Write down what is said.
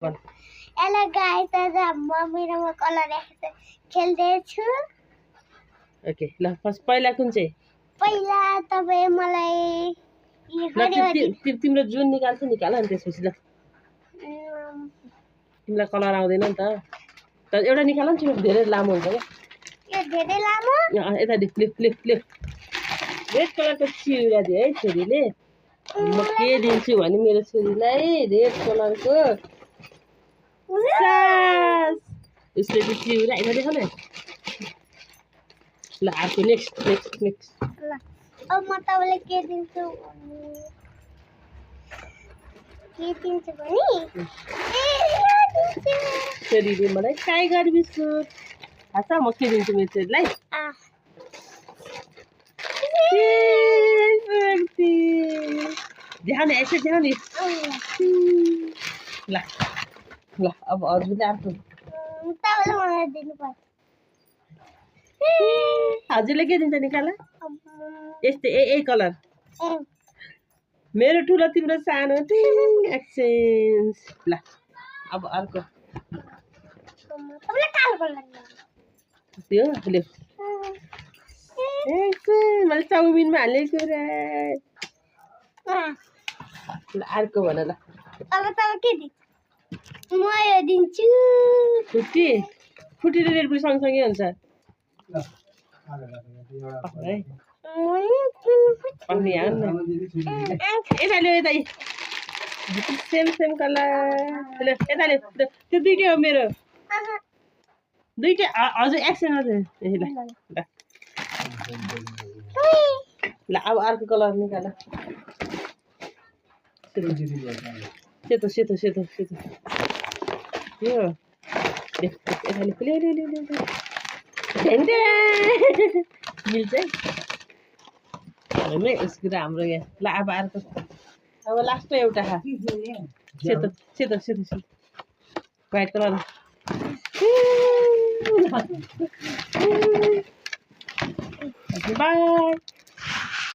Hello guys, आज म मेरोमा कलर खेल्दैछु। ओके ल फर्स्ट पहिला कुन चाहिँ पहिला तपाईँ मलाई तिम्रो जुन निकाल्छ निकाल अनि त्यसपछि ल तिमीलाई कलर आउँदैन नि त एउटा निकाल नि तिम्रो धेरै लामो हुन्छ क्या यो धेरै लामो यता lip lip lip lip red कलरको चिउरा दियो है छोरीले म के दिन्छु भने मेरो छोरीलाई रेड कलरको उसले चाहिँ चिउरा यता देखाउ न ल अर्को नेक्स्ट नेक्स्ट नेक्स्ट अब म तपाईँलाई के दिन्छु भने छोरीले मलाई टाइगर बिस्कुट थाहा छ म के दिन्छु मेरो छोरीलाई देखाउने यसो देखाउने ल ल अब हजुरले अर्को तपाईँले मलाई दिनुपर्छ। हजुरले के दिन्छ निकाल यस्तै यही कलर मेरो ठुलो तिम्रो सानो एक्सचेन्ज ल अब अर्को त्यो ले मैले चाउमिनमा हालेको रे ल अर्को भन ल अब तपाईँ के दिन्छ म यो दिन्छु फुटी फुटी र रेडबुल सँगसँगै हुन्छ सेम सेम कलर यता त्यो दुइटै हो मेरो दुइटै हजुर एक्सन हजुर ल अब अर्को कलर निकाल सेतो सेतो सेतो सेतो यो यता मिल्छ है यसको त हाम्रो यहाँ ल अब अर्को अब लास्टमा एउटा सेतो सेतो सेतो सेतो व्हाइट कलर बाई